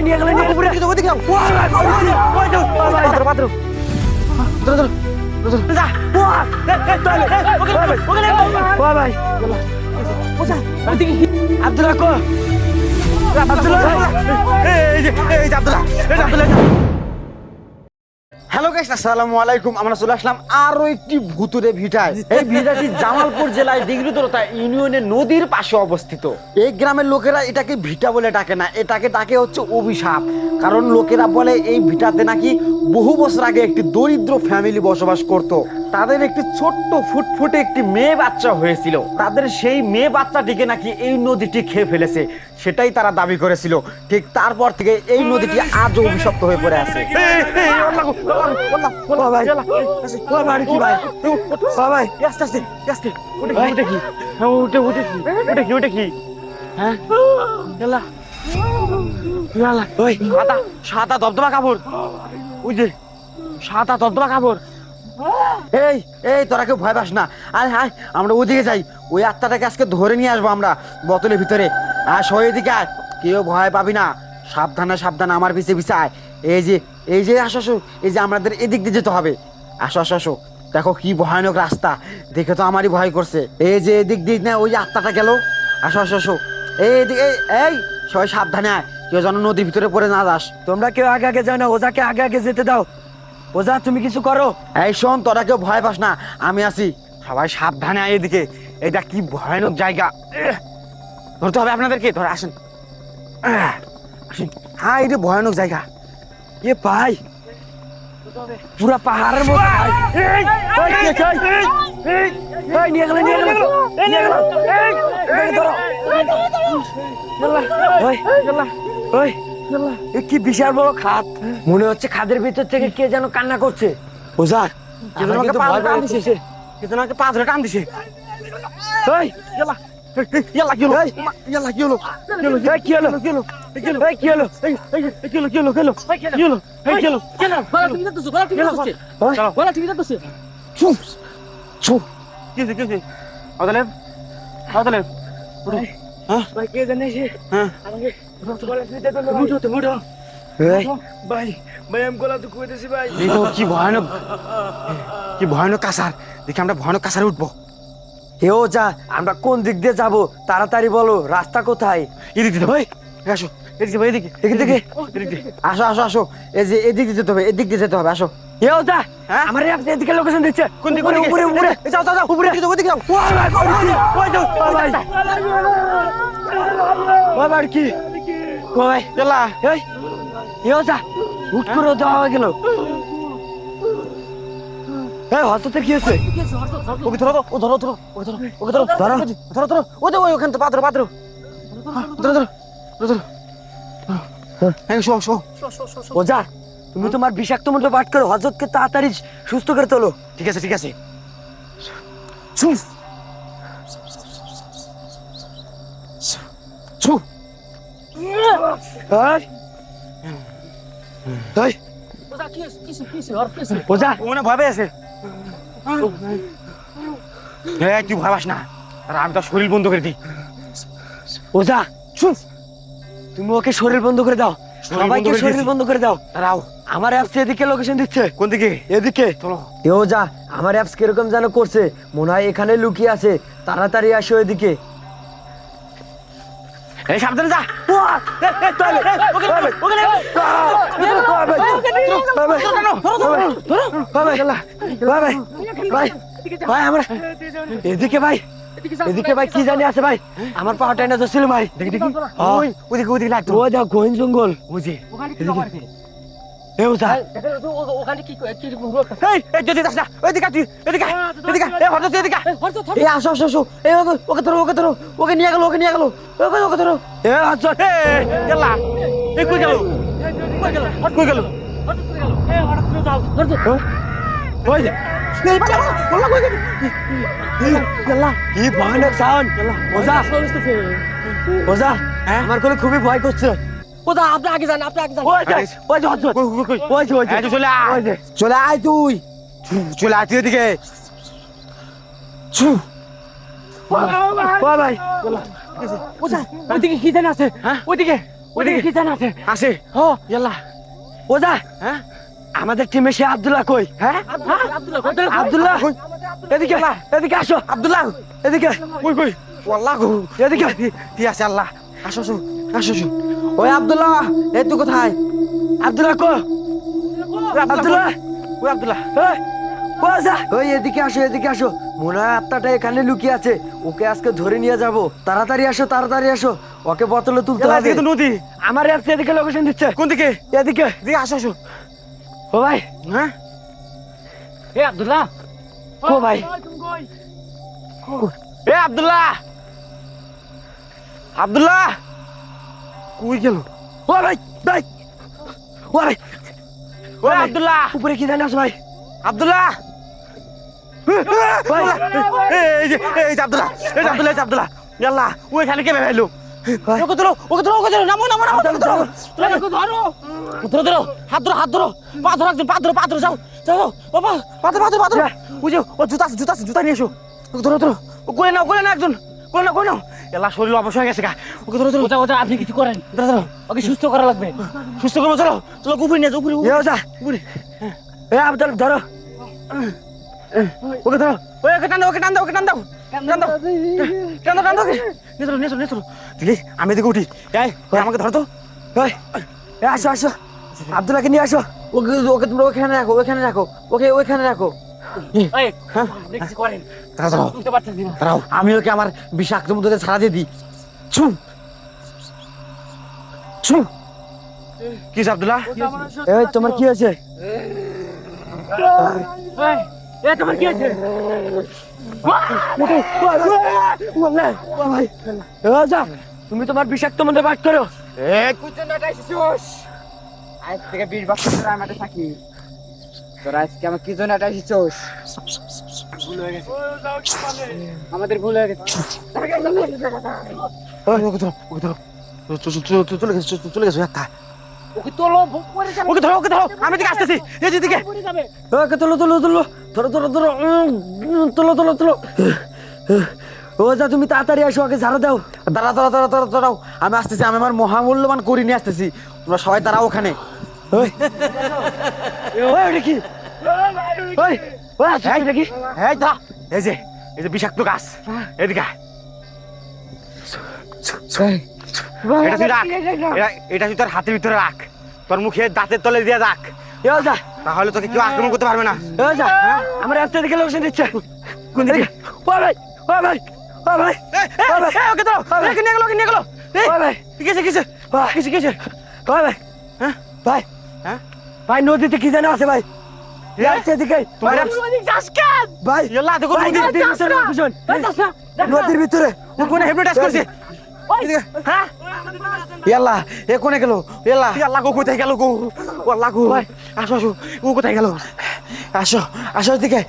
নিয়ে গেলে hello guys, আসসালামু আলাইকুম। আমরা চলে আসলাম আরো একটি ভুতুরে ভিটায়। এই ভিটাটি জামালপুর জেলায় দিঘলিতরতা ইউনিয়নের নদীর পাশে অবস্থিত। এই গ্রামের লোকেরা এটাকে ভিটা বলে ডাকে না, এটাকে ডাকে হচ্ছে অভিশাপ। কারণ লোকেরা বলে এই ভিটাতে নাকি বহু বছর আগে একটি দরিদ্র ফ্যামিলি বসবাস করত। তাদের একটি ছোট্ট ফুটফুটে একটি মেয়ে বাচ্চা হয়েছিল। তাদের সেই মেয়ে বাচ্চাটিকে নাকি এই নদীটি খেয়ে ফেলেছে, সেটাই তারা দাবি করেছিল। ঠিক তারপর থেকে এই নদীটি আজও অভিশপ্ত হয়ে পড়ে আছে। সাদা দবদবা কাপড়, ওই যে সাদা দবদবা কাপড়। এই এই তোরা কেউ ভয় পাস না, আরে হাই আমরা ওদিকে যাই। ওই আত্মাটাকে আজকে ধরে নিয়ে আসবো আমরা বোতলের ভিতরে। আর সবাই দিকে আয়, কেউ ভয় পাবি না। সাবধানে সাবধানে আমার পিছে পিছে আয়। এই যে আসো আসো, এই যে আমাদের এদিক দিয়ে যেতে হবে। আসো আসো আসো, দেখো কি ভয়ানক রাস্তা, দেখে তো আমারই ভয় করছে। এই যে এদিক দিয়ে না ওই আত্মাটা গেল। আসো আসো আসো, এই সবাই সাবধানে আয়, কেউ যেন নদীর ভিতরে পড়ে না যাস। তোমরা কেউ আগে আগে যাও না, ওজাকে আগে আগে যেতে দাও। ওজা তুমি কিছু করো। এই শোন, তোরা কেউ ভয় পাস না, আমি আছি। সবাই সাবধানে আয় এদিকে। এটা কি ভয়ানক জায়গা, ধরতে হবে আপনাদেরকে। ধরে আসেন আসেন। হ্যাঁ, এটা ভয়ানক জায়গা। এ ভাই পুরা পাহাড়ের মতো নিয়ে গেল কি বিশাল বড় খাদ, মনে হচ্ছে খাদের ভিতর থেকে কে যেন কান্না করছে। ওজা টান দিছে। কি ভয়ানক কাসার, দেখি আমরা ভয়ানক কাসারে উঠবো। হে ওজা, আমরা কোন দিক দিয়ে যাবো তাড়াতাড়ি বলো, রাস্তা কোথায়? এদিক দিতে ভাই, আসো এদিকে ভাই, এদিকে আসো আসো আসো। এই যে এদিক দিয়ে যেতে হবে, এদিক দিয়ে যেতে হবে। আসো। হে ওজা, আমার এদিকে লোকেশন দিচ্ছে। কোন দিকে? উপরে উপরে যাও যাও যাও, উপরে ওদিকে যাও। বাবার কি ভাই চলা। এই হে ওজা, হুট করে দেওয়া হয়ে গেল। এই হসতে কি হয়েছে? ওকে ধরো, ও ধরো ধরো, ওকে ধরো, ওকে ধরো ধরো ধরো ধরো। ও যে ওখান থেকে পাত্র পাত্র, ধরো ধরো ধরো। হ্যাঁ, শো শো। ওজা, তুমি তোমার বিষাক্ত মন্ত্র পাঠ করো, হযরতকে তাড়াতাড়ি সুস্থ করে তোলো। ঠিক আছে ঠিক আছে। ওজা মনে ভাবে আছে। তুই ভাবাস না, আর আমি তো শরীর বন্ধ করে দিই। ওজা তুমি ওকে শরীর বন্ধ করে দাও, সবাইকে শরীর বন্ধ করে দাও। দাঁড়াও, আমার অ্যাপস এদিকে লোকেশন দিচ্ছে। কোন দিকে? এদিকে চলো। এ ওজা, আমার অ্যাপস কিরকম যেন করছে, মনে হয় এখানে লুকিয়ে আছে। তাড়াতাড়ি আসো এদিকে। এই সাবধানে যা। ভাই আমরা এদিকে, ভাই এদিকে ভাই কি জানি আছে ভাই, আমার পাওয়াটা না ধরছিল ভাই। দেখি দেখি, ওদিকে ওদিকে লাগতো। ও যা গহীন জঙ্গল, বুঝি এ ওজা ওখানে কি এই যদি যাস না, ওইদিকে তুই, এদিকে এদিকে, এই হঠাৎ তুই এদিকে। এই আসো আসো আসো, এই ওকে ধরো, ওকে ধরো, ওকে নিয়ে গেল, ওকে নিয়ে গেল, ওকে ধরো। এ আচ্ছা গেলা, এই কই গেল, কই গেল? ওই যে কি ভয়ানক সাউন্ড। ওজা ওজা, আমার কোলে খুবই ভয় করছে। ওদা আপনি আগে যান, আপনি আগে যান। চলে আয় তুই, চলে আয় তুই এদিকে। ভাই ওজা ওইদিকে কি জানা আছে হ্যাঁ? ওইদিকে ওইদিকে কি জানা আছে আছে ও ইয়াল্লা ওজা হ্যাঁ আমাদের টিমে সে আব্দুল্লাহ কই হ্যাঁ আব্দুল্লাহ এদিকে এদিকে আসো আব্দুল্লাহ এদিকে কই কই ওয়াল্লাহ গো এদিকে কি আছে আল্লাহ আসো আসো আসো আসো ওই আব্দুল্লাহ এই তুই কোথায় আব্দুল্লাহ কো আব্দুল্লাহ ওই আব্দুল্লাহ এই ওজা ওই এদিকে আসো মনে হয় আত্মাটা এখানে লুকিয়ে আছে ওকে আজকে ধরে নিয়ে যাব তাড়াতাড়ি আসো ওকে বোতলে তুলতে ইয়াল্লাহ, হবে এদিকে তো নদী। আমার অ্যাপস এদিকে লোকেশন দিচ্ছে কোন দিকে এদিকে দিকে আসো আসো ও ভাই হ্যাঁ এ আব্দুল্লাহ ও ভাই এ আব্দুল্লাহ আব্দুল্লাহ কই গেল ও ভাই ভাই ও ভাই ওই আব্দুল্লাহ উপরে কি জানাস ভাই আব্দুল্লাহ ভাই এই যে আব্দুল্লাহ আব্দুল্লাহ ইয়াল্লা ওইখানে কে বেলো ওকে ধরো নামো ধরো হাত ধরো পা ধরো যাও বাবা পা ধরো ওই যে ও জুতা নিয়ে এসো ওকে ধরো ও কোলে নাও একজন কোলে নাও এলা শরীর অবশ হয়ে গেছে গা ওকে ধরো ওজা আপনি কিছু করেন ধরো ওকে সুস্থ করা লাগবে সুস্থ করবো চলো উপরে নিয়ে যাও উপরে এ ওজা উপরে এ আব্দুল ধরো ওকে ধরো ওকে টান দাও নিয়ে চলো আমি এদিকে উঠি আমাকে ধরো তো ওই এ আসো আব্দুল্লাহকে নিয়ে আসো ওকে তোমরা ওখানে রাখো ওইখানে রাখো এই আপনি কিছু করেন দাঁড়াও বুঝতে পারতেছি না দাঁড়াও আমি ওকে আমার বিষাক্ত মধ্যে ছাড়া দিয়ে দিই ছুম কি আব্দুল্লাহ এই তোমার কি হয়েছে এ তোমার কি আছে ওজা তুমি তোমার বিষাক্ত মধ্যে বাদ করো আজ থেকে 20 বছর ধরে আমি এটা থাকি তোরা আজকে আমার কি জন্য এটা এসেছিস আমাদের ভুল হয়ে গেছে চলে গেছো একটা ওকে তোলো পরে যাবে ওকে ধরো আমি দিকে আসতেছি এদিকে পরে যাবে ওকে তোলো ওজা তুমি তাড়াতাড়ি আসো ওকে ঝাড়া দাও দাঁড়াও আমি আসতেছি আমি আমার মহামূল্যবান করি নিয়ে আসতেছি তোমরা সবাই দাঁড়াও ওখানে ওই ওটা কি ওই আসো এটা কি এই যে বিষাক্ত গাছ এদিকে আয়। এটা তুই রাখ এটা তুই তোর হাতের ভিতরে রাখ তোর মুখে দাঁতের তলে দিয়ে রাখ এ ওজা তাহলে তোকে কেউ আক্রমণ করতে পারবে না এ ওজা আমার রাস্তা দিকে লোকেশন দিচ্ছে কোন দিকে ও ভাই ওকে ধরো ওকে নিয়ে গেলো ও ভাই কিসে ও ভাই হ্যাঁ ভাই হ্যাঁ ভাই নদীতে কি জানা আছে ভাই রাস্তা দিকে তোমার ভাই ইয়াল্লা দেখো নদীর ভিতরে কোনে হিপনোটাইজ করছে হ্যাঁ ইয়াল্লা এ কোনে গেল ইয়াল্লা গো কোথায় গেল গো ওয়াল্লা গো আসো ও কোথায় গেল আসো এদিকে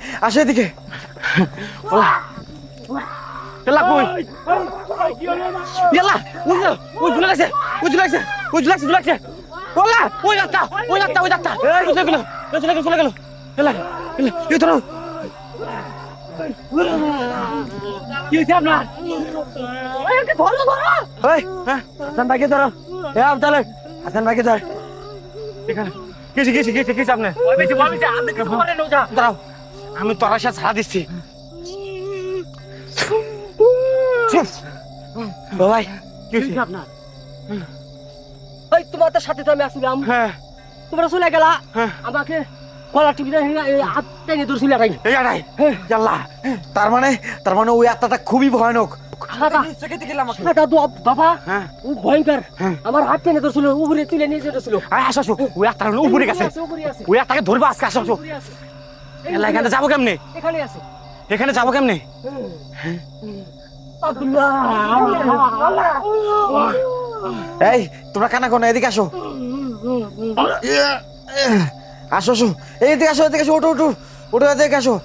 ইয়াল্লা কই ইয়াল্লা ওই ঝুলে গেছে ওয়াল্লা ওই যাত্রা চলে গেল ইয়াল্লা এ ধরো কি হইছে আপনার ওকে ধরো ওই হাসান ভাইকে ধরো এ আব্দুল্লাহ হাসান ভাইকে ধর এখানে কিসে আপনি ওই বেশি আপনি কিছু করেন ওজা দাঁড়াও আমি তোর সাথে ছাড়া দিচ্ছি ও ভাই কি হয়েছে? আপনার ওই তোমাদের সাথে তো আমি আসছিলাম হ্যাঁ তোমরা চলে গেলা হ্যাঁ। আমাকে কলার টিভি হাত টেনে ধরছিল এটাই এই আড়াই ইয়াল্লা তার মানে ওই আত্মাটা খুবই ভয়ানক বাবা হ্যাঁ ও ভয়ঙ্কর হ্যাঁ। আমার হাত টেনে ধরছিল উপরে তুলে নিয়ে যেতেছিল আসো ওই আত্মাটা উপরে গেছে ওই আত্মাকে ধরবো আজকে আসো ইয়াল্লা এখানে যাবো কেমনে এখানে আছে এখানে যাবো কেমনে এই তোমরা কানা কোন এদিকে আসো এদিকে আসো ওঠো এদিকে আসো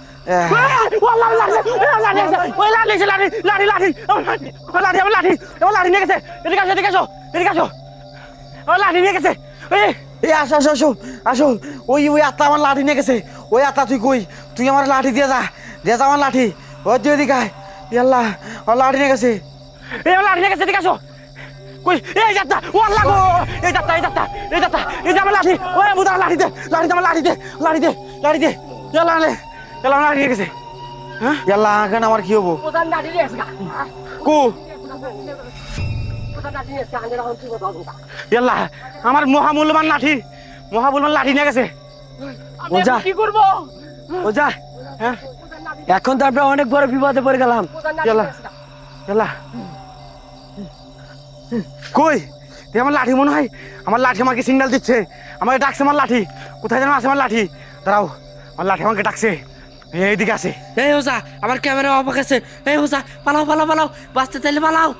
আসো ওই আত্মা আমার লাঠি নিয়ে গেছে ওই আত্মা তুই আমার লাঠি দিয়ে যা আমার লাঠি ওই তুই এদিকে আয় ইয়াল্লাহ আমার লাঠি নিয়ে গেছে এই আমার লাঠি নিয়ে গেছে, এদিকে আসো। কই এই যাত্রা ও আল্লাহ গো, এই যাত্রা এই যাত্রা এই যাত্রা, এই যে আমার লাঠি, ওই মুদার লাঠি দে, লাঠি দে, আমার লাঠি দে, লাঠি দে, লাঠি দে, ইয়াল্লাহ রে, ইয়াল্লাহ আমার লাঠি নিয়ে গেছে। হ্যাঁ ইয়াল্লাহ এখন আমার কি হবো? প্রধান নাটি নিয়ে আসগা কু প্রধান নাটি নিয়ে আসগা আন্ডার হন কি কথা বলতা ইয়াল্লাহ আমার মহামূল্যবান লাঠি, মহামূল্যবান লাঠি নিয়ে গেছে। ওজা কি করব ওজা হ্যাঁ এখন তো আমরা অনেক বড় বিপদে পড়ে গেলাম। প্রধান নাটি ইয়াল্লাহ নিয়ে আসগা ইয়াল্লাহ কই তুই আমার লাঠি মনে হয়, আমার লাঠি আমাকে সিগন্যাল দিচ্ছে, আমাকে ডাকছে আমার লাঠি, কোথায় যেন আছে আমার লাঠি, দাঁড়াও আমার লাঠি আমাকে ডাকছে, এইদিকে আছে। এই হোসা আমার ক্যামেরা অফ গেছে। এই হোসা পালাও পালাও পালাও, বাঁচতে চাইলে পালাও।